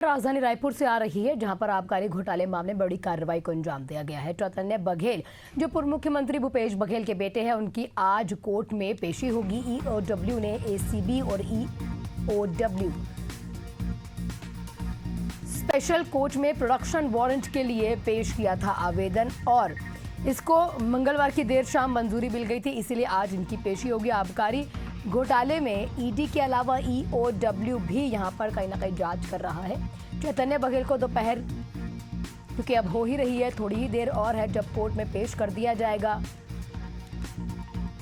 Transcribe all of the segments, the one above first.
राजधानी रायपुर से आ रही है, जहां पर आबकारी घोटाले मामले में बड़ी कार्रवाई को अंजाम दिया गया है। चैतन्य बघेल जो पूर्व मुख्यमंत्री भूपेश बघेल के बेटे हैं, उनकी आज कोर्ट में पेशी होगी। ईओडब्ल्यू ने एसीबी और ईओडब्ल्यू स्पेशल कोर्ट में प्रोडक्शन वारंट के लिए पेश किया था आवेदन, और इसको मंगलवार की देर शाम मंजूरी मिल गई थी, इसीलिए आज इनकी पेशी होगी। आबकारी घोटाले में ईडी के अलावा ईओडब्ल्यू भी यहां पर कहीं ना कहीं जांच कर रहा है। चैतन्य बघेल को दोपहर, क्योंकि अब हो ही रही है, थोड़ी ही देर और है जब कोर्ट में पेश कर दिया जाएगा।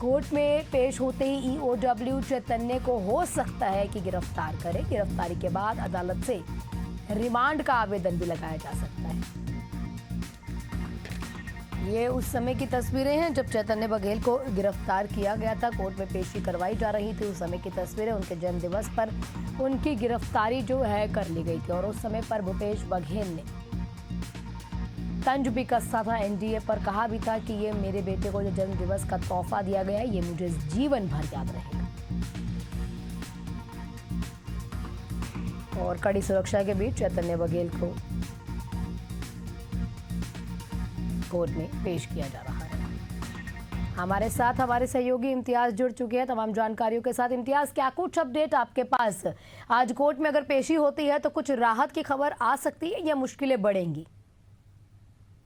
कोर्ट में पेश होते ही ईओडब्ल्यू चैतन्य को हो सकता है कि गिरफ्तार करे। गिरफ्तारी के बाद अदालत से रिमांड का आवेदन भी लगाया जा सकता है। ये उस समय की तस्वीरें हैं जब चैतन्य बघेल को गिरफ्तार किया गया था, कोर्ट में पेशी करवाई जा रही थी। उस समय की तस्वीरें, उनके जन्म दिवस पर उनकी गिरफ्तारी जो है कर ली गई थी, और उस समय पर भूपेश बघेल ने तंज भी कसा था एनडीए पर, कहा भी था कि ये मेरे बेटे को जो जन्म दिवस का तोहफा दिया गया है, ये मुझे जीवन भर याद रहेगा। और कड़ी सुरक्षा के बीच चैतन्य बघेल को कोर्ट में पेश किया जा रहा है। हमारे साथ हमारे सहयोगी इम्तियाज जुड़ चुके हैं तमाम जानकारियों के साथ। इम्तियाज, क्या कुछ अपडेट आपके पास? आज कोर्ट में अगर पेशी होती है तो कुछ राहत की खबर आ सकती है या मुश्किलें बढ़ेंगी?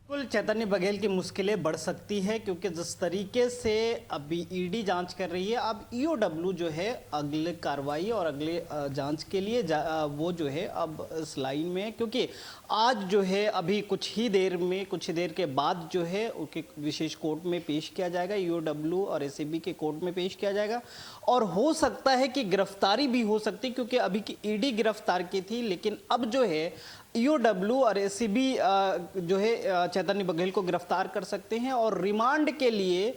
बिल्कुल, चैतन्य बघेल की मुश्किलें बढ़ सकती है, क्योंकि जिस तरीके से अभी ईडी जांच कर रही है, अब ईओडब्ल्यू जो है अगले कार्रवाई और अगले जांच के लिए वो जो है अब इस लाइन में है। क्योंकि आज जो है अभी कुछ ही देर के बाद जो है उनके विशेष कोर्ट में पेश किया जाएगा, ईओडब्ल्यू और एसीबी के कोर्ट में पेश किया जाएगा, और हो सकता है कि गिरफ्तारी भी हो सकती है, क्योंकि अभी की ईडी गिरफ्तार की थी, लेकिन अब जो है ईओडब्ल्यू और एसीबी जो है चैतन्य बघेल को गिरफ्तार कर सकते हैं और रिमांड के लिए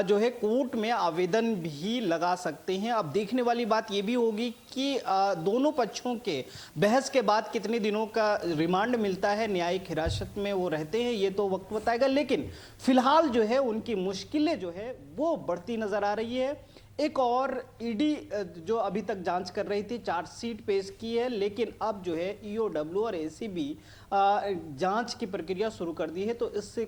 जो है कोर्ट में आवेदन भी लगा सकते हैं। अब देखने वाली बात ये भी होगी कि दोनों पक्षों के बहस के बाद कितने दिनों का रिमांड मिलता है, न्यायिक हिरासत में वो रहते हैं, ये तो वक्त बताएगा। लेकिन फिलहाल जो है उनकी मुश्किलें जो है वो बढ़ती नजर आ रही है। एक और ईडी जो अभी तक जांच कर रही थी, चार्जशीट पेश की है, लेकिन अब जो है ईओडब्ल्यू और एसीबी जांच की प्रक्रिया शुरू कर दी है। तो इससे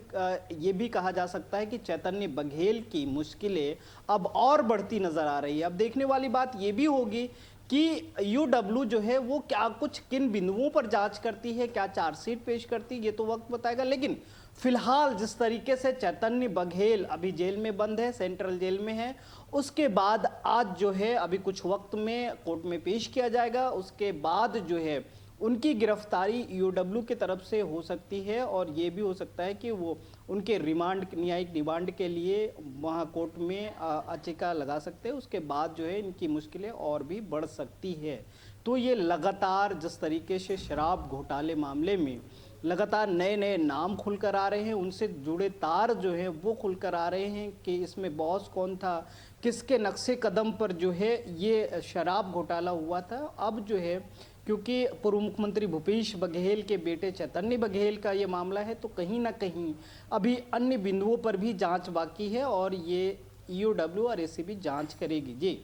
ये भी कहा जा सकता है कि चैतन्य बघेल की मुश्किलें अब और बढ़ती नजर आ रही है। अब देखने वाली बात ये भी होगी कि ईओडब्ल्यू जो है वो क्या कुछ किन बिंदुओं पर जांच करती है, क्या चार्जशीट पेश करती है, ये तो वक्त बताएगा। लेकिन फिलहाल जिस तरीके से चैतन्य बघेल अभी जेल में बंद है, सेंट्रल जेल में है, उसके बाद आज जो है अभी कुछ वक्त में कोर्ट में पेश किया जाएगा। उसके बाद जो है उनकी गिरफ्तारी ईओडब्ल्यू की तरफ से हो सकती है, और ये भी हो सकता है कि वो उनके रिमांड, न्यायिक रिमांड के लिए वहाँ कोर्ट में याचिका लगा सकते हैं। उसके बाद जो है इनकी मुश्किलें और भी बढ़ सकती है। तो ये लगातार जिस तरीके से शराब घोटाले मामले में लगातार नए नए नाम खुलकर आ रहे हैं, उनसे जुड़े तार जो है वो खुलकर आ रहे हैं कि इसमें बॉस कौन था, किसके नक्शे कदम पर जो है ये शराब घोटाला हुआ था। अब जो है क्योंकि पूर्व मुख्यमंत्री भूपेश बघेल के बेटे चैतन्य बघेल का ये मामला है, तो कहीं ना कहीं अभी अन्य बिंदुओं पर भी जांच बाकी है, और ये ईओडब्ल्यू और एसीबी जांच करेगी जी।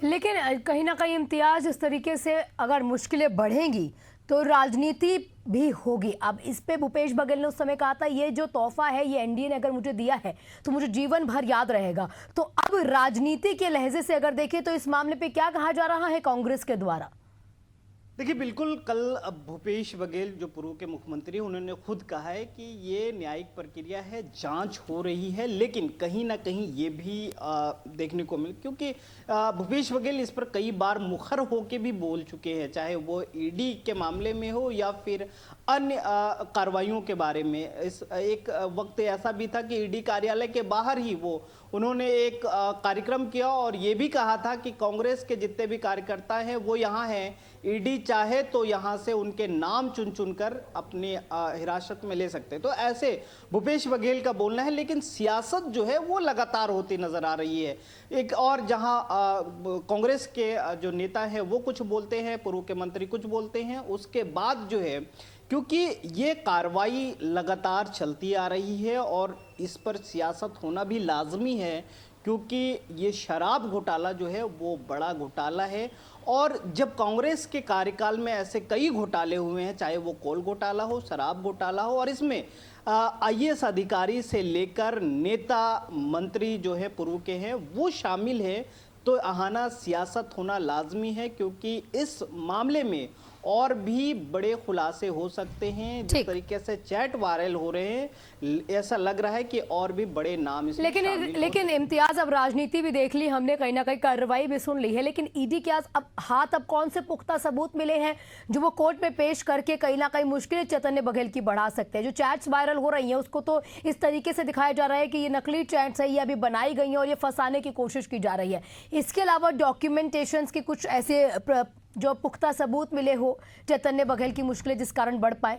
लेकिन कहीं ना कहीं इम्तियाज, इस तरीके से अगर मुश्किलें बढ़ेंगी तो राजनीति भी होगी। अब इस पे भूपेश बघेल ने उस समय कहा था, ये जो तोहफा है ये एनडीए ने अगर मुझे दिया है तो मुझे जीवन भर याद रहेगा। तो अब राजनीति के लहजे से अगर देखें तो इस मामले पे क्या कहा जा रहा है कांग्रेस के द्वारा? देखिए, बिल्कुल कल भूपेश बघेल जो पूर्व के मुख्यमंत्री, उन्होंने खुद कहा है कि ये न्यायिक प्रक्रिया है, जांच हो रही है, लेकिन कहीं ना कहीं ये भी देखने को मिल, क्योंकि भूपेश बघेल इस पर कई बार मुखर होके भी बोल चुके हैं, चाहे वो ईडी के मामले में हो या फिर अन्य कार्रवाइयों के बारे में। इस एक वक्त ऐसा भी था कि ईडी कार्यालय के बाहर ही उन्होंने एक कार्यक्रम किया और ये भी कहा था कि कांग्रेस के जितने भी कार्यकर्ता हैं वो यहाँ हैं, ईडी चाहे तो यहाँ से उनके नाम चुन चुनकर अपनी हिरासत में ले सकते। तो ऐसे भूपेश बघेल का बोलना है, लेकिन सियासत जो है वो लगातार होती नजर आ रही है। एक और जहाँ कांग्रेस के जो नेता हैं वो कुछ बोलते हैं, पूर्व के मंत्री कुछ बोलते हैं, उसके बाद जो है क्योंकि ये कार्रवाई लगातार चलती आ रही है और इस पर सियासत होना भी लाजमी है, क्योंकि ये शराब घोटाला जो है वो बड़ा घोटाला है। और जब कांग्रेस के कार्यकाल में ऐसे कई घोटाले हुए हैं, चाहे वो कोल घोटाला हो, शराब घोटाला हो, और इसमें आईएएस अधिकारी से लेकर नेता मंत्री जो है पूर्व के हैं वो शामिल है, तो आहाना सियासत होना लाजमी है, क्योंकि इस मामले में और भी बड़े खुलासे हो सकते हैं। जिस तरीके से चैट वायरल हो रहे हैं, ऐसा लग रहा है कि और भी बड़े नाम इसमें लेकिन इम्तियाज, अब राजनीति भी देख ली हमने, कहीं ना कहीं कार्रवाई भी सुन ली है, लेकिन ईडी के अब कौन से पुख्ता सबूत मिले हैं जो वो कोर्ट में पेश करके कहीं ना कहीं मुश्किलें चैतन्य बघेल की बढ़ा सकते हैं? जो चैट्स वायरल हो रही हैं उसको तो इस तरीके से दिखाया जा रहा है कि ये नकली चैट्स है, ये अभी बनाई गई हैं और ये फंसाने की कोशिश की जा रही है। इसके अलावा डॉक्यूमेंटेशंस के कुछ ऐसे जो पुख्ता सबूत मिले हो चैतन्य बघेल की मुश्किलें जिस कारण बढ़ पाए?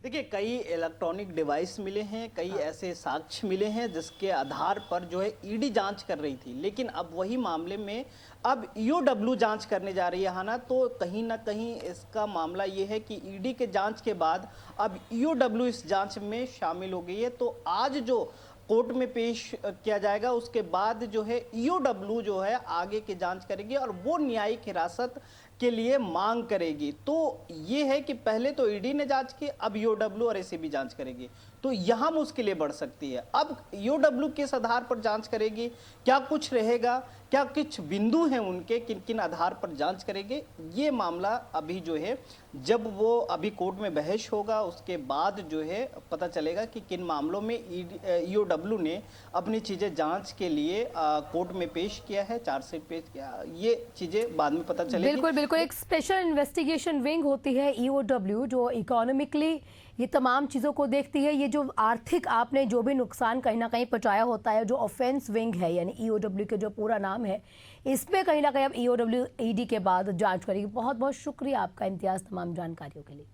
देखिए, कई इलेक्ट्रॉनिक डिवाइस मिले हैं, कई ऐसे साक्ष्य मिले हैं जिसके आधार पर जो है ईडी जांच कर रही थी। लेकिन अब वही मामले में अब ईओडब्ल्यू जांच करने जा रही है हाना, तो कहीं ना कहीं इसका मामला ये है कि ईडी के जांच के बाद अब ईओडब्ल्यू इस जांच में शामिल हो गई है। तो आज जो कोर्ट में पेश किया जाएगा, उसके बाद जो है ईओडब्ल्यू जो है आगे की जांच करेगी और वो न्यायिक हिरासत के लिए मांग करेगी। तो ये है कि पहले तो ईडी ने जांच की, अब ईओडब्ल्यू और एसीबी जांच करेगी, तो यहाँ मुश्किलें बढ़ सकती है। अब ईओडब्ल्यू किस आधार पर जांच करेगी, क्या कुछ रहेगा, क्या कुछ बिंदु हैं उनके, किन किन आधार पर जांच करेंगे, ये मामला अभी जो है जब वो अभी कोर्ट में बहस होगा उसके बाद जो है पता चलेगा कि किन मामलों में ईओडब्ल्यू ने अपनी चीज़ें जांच के लिए कोर्ट में पेश किया है, चार्जशीट पेश किया, ये चीज़ें बाद में पता चलेगी। बिल्कुल बिल्कुल, एक स्पेशल इन्वेस्टिगेशन विंग होती है ईओडब्ल्यू जो इकोनॉमिकली ये तमाम चीज़ों को देखती है। ये जो आर्थिक आपने जो भी नुकसान कहीं ना कहीं पहुंचाया होता है, जो ऑफेंस विंग है यानी ईओडब्ल्यू के जो पूरा नाम है, इसमें कहीं ना कहीं अब ईओडब्ल्यू ईडी के बाद जांच करेगी। बहुत बहुत शुक्रिया आपका इम्तियाज़ तमाम जानकारियों के लिए।